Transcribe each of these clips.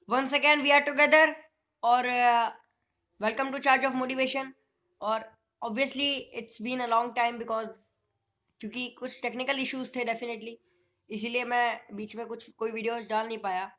once again we are together और welcome to Charge of Motivation। और obviously it's been a long time because क्योंकि कुछ technical issues थे definitely, इसीलिए मैं बीच में कुछ कोई वीडियोस डाल नहीं पाया।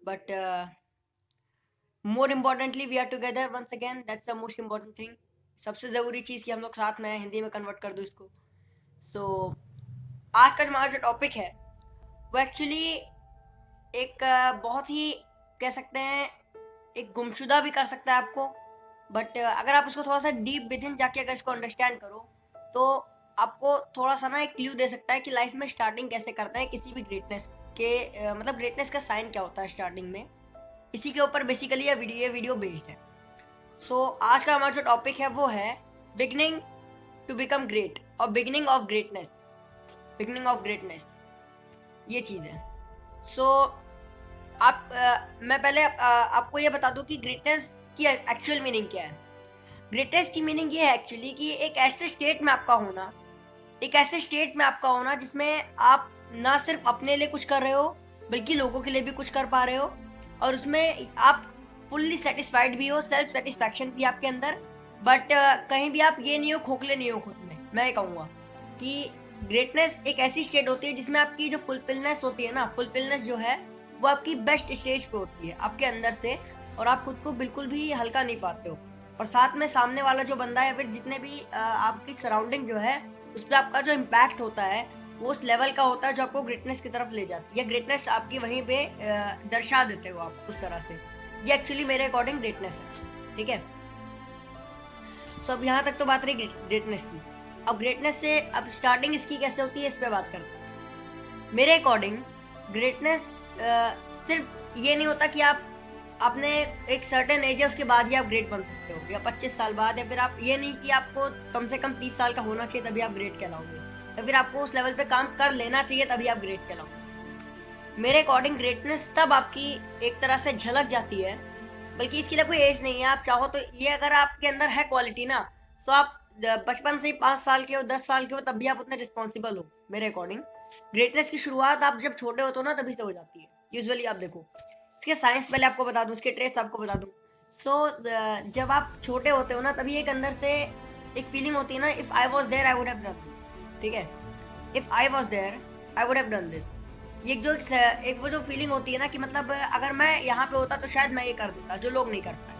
But more importantly we are together once again, that's the most important thing. सबसे ज़रूरी चीज़ कि हम लोग साथ में हैं, हिंदी में कन्वर्ट कर दूँ इसको। सो आज का हमारा जो टॉपिक है वो एक्चुअली एक बहुत ही कह सकते हैं एक गुमशुदा भी कर सकता है आपको। बट अगर आप इसको थोड़ा सा डीप विद इन जाके अगर इसको अंडरस्टैंड करो तो आपको थोड़ा सा ना एक क्लू दे सकता है कि लाइफ में स्टार्टिंग कैसे करते हैं किसी भी ग्रेटनेस के, मतलब ग्रेटनेस का साइन क्या होता है स्टार्टिंग में। इसी के ऊपर बेसिकली ये वीडियो बेस्ड है। सो आज का हमारा जो टॉपिक है वो है बिगनिंग टू बिकम ग्रेट और beginning of greatness. Beginning of greatness ये चीज़ है। सो मैं पहले आपको ये बता दूं कि ग्रेटनेस की एक्चुअल मीनिंग क्या है। ग्रेटनेस की मीनिंग ये है एक्चुअली कि एक ऐसे स्टेट में आपका होना, एक ऐसे स्टेट में आपका होना जिसमें आप ना सिर्फ अपने लिए कुछ कर रहे हो बल्कि लोगों के लिए भी कुछ कर पा रहे हो, और उसमें आप फुल्ली सेटिस्फाइड भी हो, सेल्फ सेटिस्फैक्शन भी आपके अंदर। बट कहीं भी आप ये नहीं हो, खोखले नहीं हो खुद में। मैं ये कहूँगा कि ग्रेटनेस एक ऐसी स्टेट होती है जिसमें आपकी जो फुलफिलनेस होती है ना, फुलफिलनेस जो है वो आपकी बेस्ट स्टेज पे होती है आपके अंदर से, और आप खुद को बिल्कुल भी हल्का नहीं पाते हो। और साथ में सामने वाला जो बंदा है, फिर जितने भी आपकी सराउंडिंग जो है उस पर आपका जो इम्पैक्ट होता है वो उस लेवल का होता है जो आपको ग्रेटनेस की तरफ ले जाती है। ग्रेटनेस आपकी वहीं पे दर्शा देते हो आप उस तरह से। ये एक्चुअली मेरे अकॉर्डिंग ग्रेटनेस है, ठीक है। सो अब यहाँ तक तो बात रही ग्रेटनेस की। अब ग्रेटनेस से अब स्टार्टिंग इसकी कैसे होती है इस पे बात करते हैं। मेरे अकॉर्डिंग ग्रेटनेस सिर्फ ये नहीं होता कि आप अपने एक सर्टेन एज है उसके बाद ही आप ग्रेट बन सकते हो, या 25 साल बाद, या फिर आप ये नहीं कि आपको कम से कम 30 साल का होना चाहिए तभी आप ग्रेट कहलाओगे, या फिर आपको उस लेवल पे काम कर लेना चाहिए तभी आप ग्रेट कहलाओगे। मेरे अकॉर्डिंग ग्रेटनेस तब आपकी एक तरह से झलक जाती है, बल्कि इसके लिए कोई एज नहीं है। आप चाहो तो ये अगर आपके अंदर है क्वालिटी ना, तो आप बचपन से ही 5 साल के हो, 10 साल के हो, तब भी आप उतने रिस्पॉन्सिबल हो। मेरे अकॉर्डिंग ग्रेटनेस की शुरुआत आप जब छोटे होते हो ना तभी से हो जाती है यूजुअली। आप देखो इसके साइंस पहले आपको बता दूं, इसके ट्रेस आपको बता दूं। जब आप छोटे होते हो ना तभी एक अंदर से एक फीलिंग होती है ना, if I was there I would have done this, ठीक है। If I was there I would have done this. ये जो एक वो जो फीलिंग होती है ना कि मतलब अगर मैं यहाँ पे होता तो शायद मैं ये कर देता जो लोग नहीं कर पाए।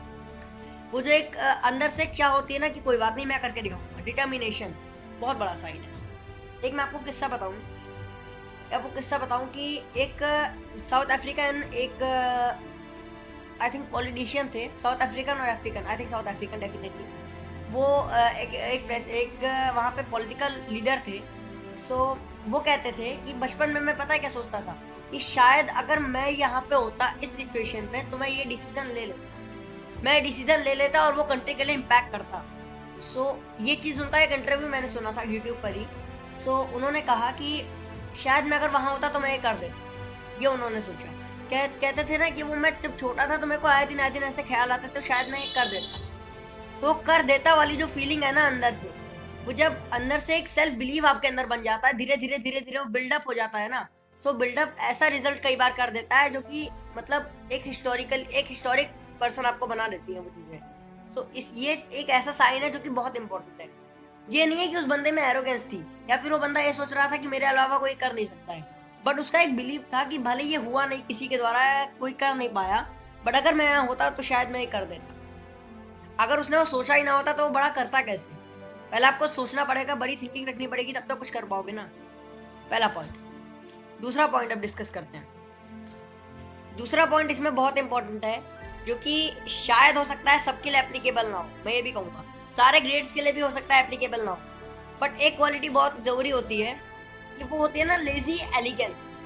वो जो एक अंदर से चाह होती है ना कि कोई बात नहीं मैं करके दिखाऊंगा, डिटर्मिनेशन बहुत बड़ा साइन है। एक मैं आपको किस्सा बताऊं, कि एक साउथ अफ्रीकन, एक आई थिंक पॉलिटिशियन थे, साउथ अफ्रीकन और African, I think south African definitely. वो एक वहाँ पे पॉलिटिकल लीडर थे। सो वो कहते थे कि बचपन में मैं पता है क्या सोचता था कि शायद अगर मैं यहाँ पे होता इस सिचुएशन पे तो मैं ये डिसीजन ले लेता और वो कंट्री के लिए इम्पैक्ट करता। ये चीज़ उनका एक इंटरव्यू मैंने सुना था यूट्यूब पर ही। उन्होंने कहा कि शायद मैं अगर वहां होता तो मैं ये कर देता, ये उन्होंने सोचा। कहते थे ना कि वो मैं जब छोटा था तो मेरे को आए दिन ऐसे ख्याल आते तो शायद मैं ये कर देता। कर देता वाली जो फीलिंग है ना अंदर से, वो जब अंदर से एक सेल्फ बिलीव आपके अंदर बन जाता है, धीरे धीरे वो बिल्डअप हो जाता है ना। बिल्डअप ऐसा रिजल्ट कई बार कर देता है जो कि मतलब एक हिस्टोरिक पर्सन आपको बना देती है वो चीजें। ये एक ऐसा साइन है जो कि बहुत इंपॉर्टेंट है। ये नहीं है कि उस बंदे में एरोगेंस थी या फिर वो बंदा ये सोच रहा था कि मेरे अलावा कोई कर नहीं सकता है, बट उसका एक बिलीव था कि भले ये हुआ नहीं किसी के द्वारा, कोई कर नहीं पाया, बट अगर मैं यहाँ होता तो शायद मैं ये कर देता। अगर उसने वो सोचा ही ना होता तो वो बड़ा करता कैसे। पहले आपको सोचना पड़ेगा, बड़ी थिंकिंग रखनी पड़ेगी, तब तो कुछ कर पाओगे ना। पहला पॉइंट। दूसरा पॉइंट अब डिस्कस करते हैं। दूसरा पॉइंट इसमें बहुत इंपॉर्टेंट है जो कि शायद हो सकता है सबके लिए एप्लीकेबल ना हो, मैं ये भी कहूंगा सारे ग्रेड्स के लिए भी हो सकता है एप्लीकेबल ना हो, बट एक क्वालिटी बहुत जरूरी होती है कि वो होती है ना लेजी एलिगेंस।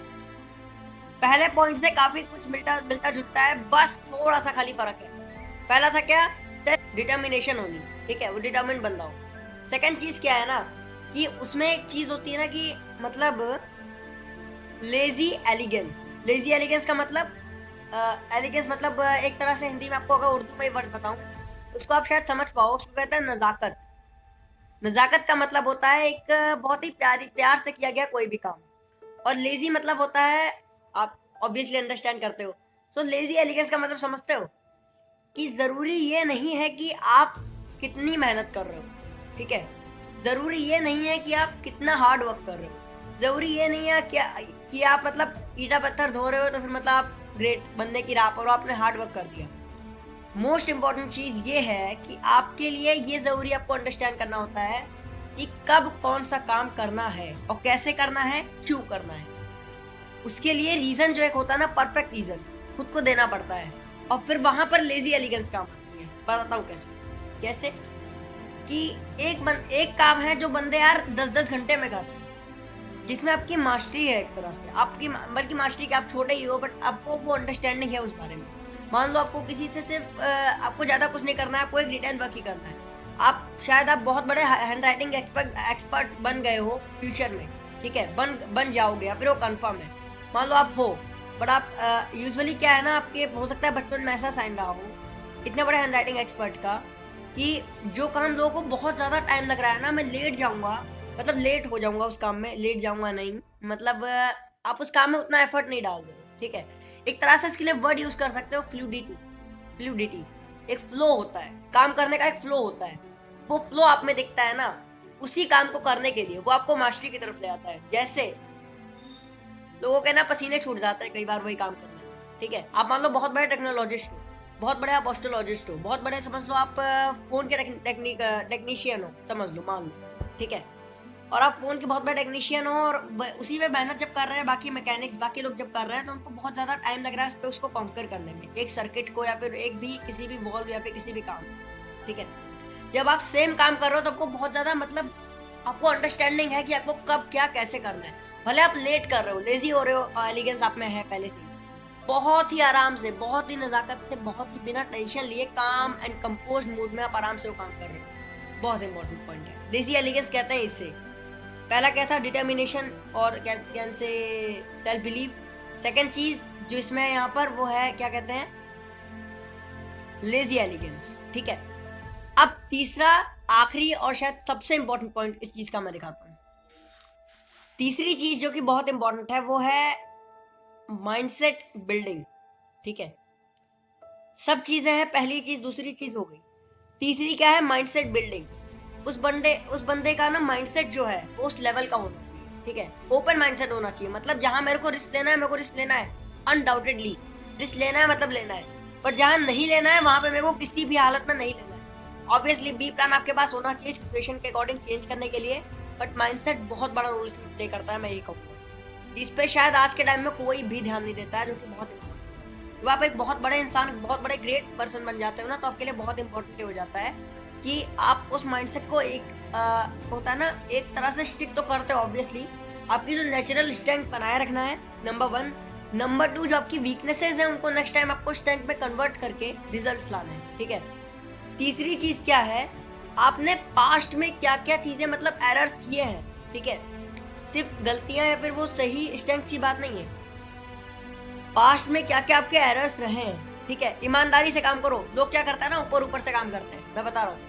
पहले पॉइंट से काफी कुछ मिलता जुलता है, बस थोड़ा सा खाली फर्क है। पहला था क्या, सेल्फ डिटर्मिनेशन होनी, ठीक है, वो डिटर्मिन्ड बंदा हो। सेकंड चीज क्या है ना कि उसमें एक चीज होती है ना कि मतलब लेजी एलिगेंस का मतलब एलिगेंस मतलब एक तरह से हिंदी में आपको अगर उर्दू में वर्ड बताऊं उसको आप शायद समझ पाओ। उसको कहते हैं नजाकत। नजाकत का मतलब होता है एक बहुत ही प्यार से किया गया कोई भी काम। और लेजी मतलब होता है, आप ऑब्वियसली अंडरस्टैंड करते हो, सो लेजी एलिगेंस का मतलब समझते हो कि जरूरी ये नहीं है कि आप कितनी मेहनत कर रहे हो, ठीक है, जरूरी ये नहीं है कि आप कितना हार्ड वर्क कर रहे हो, जरूरी ये नहीं है कि आप मतलब ईटा पत्थर धो रहे हो तो फिर मतलब आप ग्रेट बंदे की राह पर हो, आपने हार्ड वर्क कर दिया। मोस्ट इंपॉर्टेंट चीज ये है कि आपके लिए ये जरूरी आपको अंडरस्टैंड करना होता है कि कब कौन सा काम करना है और कैसे करना है, क्यों करना है। उसके लिए रीजन जो एक होता है ना, परफेक्ट रीजन खुद को देना पड़ता है, और फिर वहां पर लेजी एलिगेंस काम आती है। बताता हूँ कैसे। कैसे कि एक काम है जो बंदे यार 10-10 घंटे में करते हैं, जिसमें आपकी मास्टरी है एक तरह से, आपकी बल्कि मास्टरी के आप छोटे ही हो बट आपको वो अंडरस्टैंडिंग है उस बारे में। मान लो आपको किसी से सिर्फ आपको ज्यादा कुछ नहीं करना है, आपको एक रिटर्न वर्क ही करना है। आप शायद आप बहुत बड़े हैंड राइटिंग एक्सपर्ट बन गए हो फ्यूचर में, ठीक है, बन जाओगे या फिर वो कंफर्म है, मान लो आप हो। बट आप यूजुअली क्या है ना, आपके हो सकता है बचपन में ऐसा साइन रहा हो इतने बड़े हैंड राइटिंग एक्सपर्ट का कि जो काम लोगों को बहुत ज्यादा टाइम लग रहा है ना, मैं लेट जाऊंगा, मतलब लेट हो जाऊंगा उस काम में, लेट जाऊंगा नहीं, मतलब आप उस काम में उतना एफर्ट नहीं डाल दो, ठीक है। एक तरह से इसके लिए वर्ड यूज कर सकते हो फ्लूडिटी। फ्लूडिटी एक फ्लो होता है, काम करने का एक फ्लो होता है। वो फ्लो आप में दिखता है ना, उसी काम को करने के लिए वो आपको मास्टरी की तरफ ले आता है। जैसे लोगों के ना पसीने छूट जाते हैं कई बार वही काम करने में, ठीक है। आप मान लो बहुत बड़े टेक्नोलॉजिस्ट हो, बहुत बड़े आप ऑस्ट्रोलॉजिस्ट हो, बहुत बड़े समझ लो आप फोन के टेक्नीशियन हो, समझ लो, मान लो, ठीक है। और आप फोन के बहुत बड़े टेक्नीशियन हो और उसी में मेहनत जब कर रहे हैं बाकी मैकेनिक्स बाकी लोग जब कर रहे हैं तो उनको बहुत ज्यादा टाइम लग रहा है उस पर उसको कॉन्कर करने में, एक सर्किट को या फिर एक भी किसी भी वॉल्व या फिर किसी भी काम, ठीक है। जब आप सेम काम कर रहे हो तो आपको बहुत ज्यादा मतलब आपको अंडरस्टैंडिंग है कि आपको कब क्या कैसे करना है। भले आप लेट कर रहे हो, लेजी हो रहे हो, एलिगेंस आप में है पहले से, बहुत ही आराम से, बहुत ही नजाकत से, बहुत ही बिना टेंशन लिए, काम एंड कंपोज मूड में आप आराम से वो काम कर रहे हो। बहुत इंपॉर्टेंट पॉइंट है, लेजी एलिगेंस कहते हैं इससे। पहला क्या था, डिटर्मिनेशन और क्या से सेल्फ बिलीव। सेकंड चीज जो इसमें यहाँ पर वो है क्या कहते हैं, लेजी एलिगेंस, ठीक है। अब तीसरा आखिरी और शायद सबसे इंपॉर्टेंट पॉइंट इस चीज का मैं दिखाता हूँ। तीसरी चीज जो कि बहुत इंपॉर्टेंट है वो है माइंडसेट बिल्डिंग, ठीक है। सब चीजें हैं, पहली चीज, दूसरी चीज हो गई, तीसरी क्या है, माइंडसेट बिल्डिंग। उस बंदे का ना माइंडसेट जो है वो उस लेवल का होना चाहिए, ठीक है, ओपन माइंडसेट होना चाहिए। मतलब जहां मेरे को रिस्क लेना है, मेरे को रिस्क लेना है, अनडाउटेडली रिस्क लेना है, मतलब लेना है। पर जहां नहीं लेना है वहां पे मेरे को किसी भी हालत में नहीं लेना है। ऑब्वियसली बी प्लान आपके पास होना चाहिए सिचुएशन के अकॉर्डिंग चेंज करने के लिए, बट माइंडसेट बहुत बड़ा रोल प्ले करता है, मैं यही कहूँगा, जिस पे शायद आज के टाइम में कोई भी ध्यान नहीं देता है, जो कि बहुत इंपॉर्टेंट। जब आप एक बहुत बड़े इंसान, बहुत बड़े ग्रेट पर्सन बन जाते हो ना, तो आपके लिए बहुत इंपॉर्टेंट हो जाता है कि आप उस माइंडसेट को एक होता है ना, एक तरह से स्टिक तो करते हो ऑब्वियसली। आपकी जो नेचुरल स्ट्रेंथ बनाए रखना है, नंबर 1। नंबर 2, जो आपकी वीकनेसेस है उनको नेक्स्ट टाइम आपको स्ट्रेंथ में कन्वर्ट करके रिजल्ट्स लाने हैं, ठीक है। तीसरी चीज क्या है, आपने पास्ट में क्या क्या चीजें मतलब एरर्स किए हैं, ठीक है। सिर्फ गलतियां या फिर वो सही स्ट्रेंथ की बात नहीं है, पास्ट में क्या क्या आपके एरर्स रहे हैं, ठीक है। ईमानदारी से काम करो। लोग क्या करते हैं ना, ऊपर ऊपर से काम करते हैं। मैं बता रहा हूँ,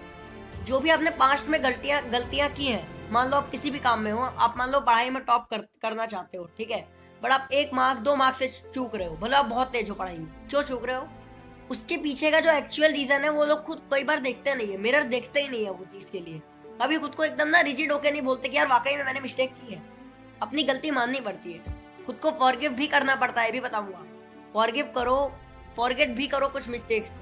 जो भी आपने पास्ट में गलतियां की हैं, मान लो आप किसी भी काम में हो, आप मान लो पढ़ाई में टॉप करना चाहते हो, ठीक है, बट आप 1 मार्क 2 मार्क से चूक रहे हो, भले आप बहुत तेज हो पढ़ाई में, क्यों चूक रहे हो, उसके पीछे का जो एक्चुअल रीजन है वो लोग खुद कई बार देखते नहीं है, मिरर देखते ही नहीं है वो चीज के लिए। कभी खुद को एकदम ना रिजिड होके नहीं बोलते कि यार वाकई में मैंने मिस्टेक की है, अपनी गलती माननी पड़ती है, खुद को फॉरगिव भी करना पड़ता है, भी बताऊंगा। फॉरगिव करो, फॉरगेट भी करो कुछ मिस्टेक्स,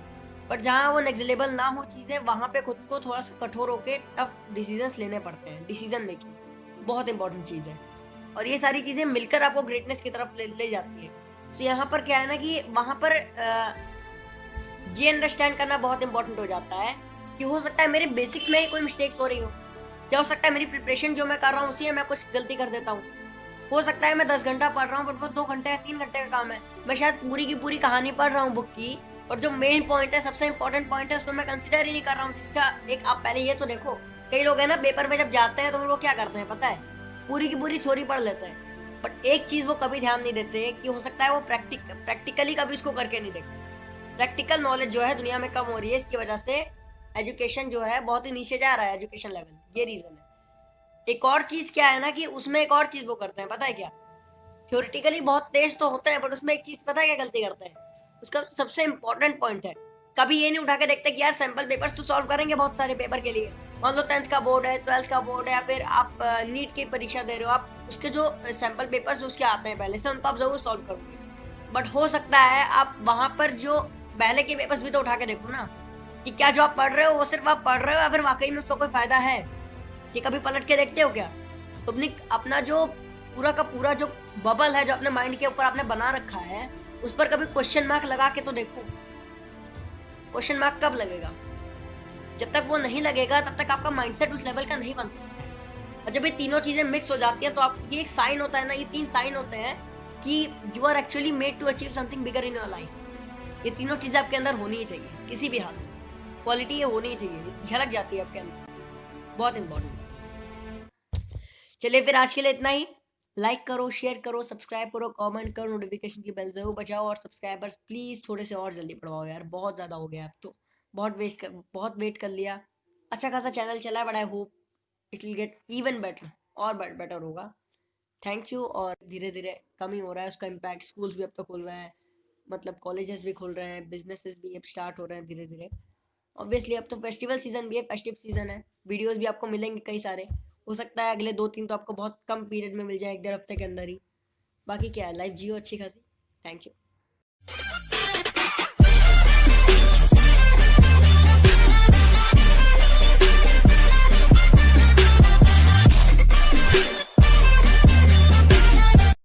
बट जहाँ वो नेग्लेक्टेबल ना हो चीजें, वहां पे खुद को थोड़ा सा कठोर होके टफ डिसीजंस लेने पड़ते हैं। डिसीजन मेकिंग बहुत इंपॉर्टेंट चीज है, और ये सारी चीजें मिलकर आपको ग्रेटनेस की तरफ ले जाती है। तो यहाँ पर क्या है ना कि वहां पर ये अंडरस्टैंड करना बहुत इंपॉर्टेंट हो जाता है कि हो सकता है मेरे बेसिक्स में ही कोई मिस्टेक्स हो रही हो, क्या हो सकता है मेरी प्रिपरेशन जो मैं कर रहा हूँ उसी में मैं कुछ गलती कर देता हूँ। हो सकता है मैं 10 घंटा पढ़ रहा हूँ बट वो 2 घंटे या 3 घंटे का काम है, मैं शायद पूरी की पूरी कहानी पढ़ रहा हूँ बुक की, और जो मेन पॉइंट है, सबसे इंपॉर्टेंट पॉइंट है, उसको मैं कंसिडर ही नहीं कर रहा हूँ, जिसका एक आप पहले ये तो देखो, कई लोग है ना पेपर में जब जाते हैं तो वो क्या करते हैं पता है, पूरी की पूरी थ्योरी पढ़ लेते हैं, बट एक चीज वो कभी ध्यान नहीं देते कि हो सकता है वो प्रैक्टिकली कभी उसको करके नहीं देखते। प्रैक्टिकल नॉलेज जो है दुनिया में कम हो रही है, इसकी वजह से एजुकेशन जो है बहुत ही नीचे जा रहा है, एजुकेशन लेवल, ये रीजन है। एक और चीज क्या है ना कि उसमें एक और चीज वो करते हैं, पता है क्या, थ्योरेटिकली बहुत तेज तो होते हैं, बट उसमें एक चीज पता है क्या गलती करते हैं, उसका सबसे इंपॉर्टेंट पॉइंट है। कभी ये नहीं उठा के देखते कि यार सैंपल पेपर्स तो सॉल्व करेंगे बहुत सारे पेपर के लिए, मान लो 10th का बोर्ड है, 12th का बोर्ड है, या फिर आप नीट की परीक्षा दे रहे हो, आप उसके जो सैंपल पेपर्स उसके आते हैं पहले से, उनको आप जरूर सॉल्व करोगे। बट हो सकता है आप वहां पर जो पहले के पेपर्स भी तो उठा के देखो ना, कि क्या जो आप पढ़ रहे हो वो सिर्फ आप पढ़ रहे हो या फिर वाकई में उसका कोई फायदा है। कि कभी पलट के देखते हो क्या? तुमने अपना जो पूरा का पूरा जो बबल है जो अपने माइंड के ऊपर आपने बना रखा है, उस पर कभी क्वेश्चन मार्क लगा के तो देखो। क्वेश्चन मार्क कब लगेगा? जब तक वो नहीं लगेगा तब तक आपका माइंडसेट उस लेवल का नहीं बन सकता है। और जब ये तीनों चीजें मिक्स हो जाती हैं तो आप, ये एक साइन होता है ना, ये 3 साइन होते हैं कि you are actually made to achieve something bigger in your life. ये तीनों चीजें आपके अंदर होनी ही चाहिए, किसी भी हाल में क्वालिटी ये होनी ही चाहिए, झलक जाती है आपके अंदर, बहुत इंपॉर्टेंट। चलिए फिर आज के लिए इतना ही। लाइक करो, शेयर करो, सब्सक्राइब करो, कमेंट करो, नोटिफिकेशन की बेल जरूर बजाओ, और सब्सक्राइबर्स प्लीज थोड़े से और जल्दी बढ़वाओ यार, बहुत ज्यादा हो गया अब तो, बहुत वेट कर लिया। अच्छा खासा चैनल चला है, but I hope it will get even better, और बेटर होगा। Thank you. और धीरे धीरे कम ही हो रहा है उसका इम्पैक्ट, स्कूल्स भी अब तो खुल रहे हैं, मतलब कॉलेजेस भी खुल रहे हैं, बिजनेसेस भी अब स्टार्ट हो रहे हैं धीरे धीरे। ऑब्वियसली अब तो फेस्टिवल सीजन भी है, फेस्टिव सीजन है, वीडियोस भी आपको मिलेंगे कई सारे। हो सकता है अगले 2-3 तो आपको बहुत कम पीरियड में मिल जाए, 1-1.5 हफ्ते के अंदर ही। बाकी क्या है, लाइफ जियो अच्छी खासी। Thank you.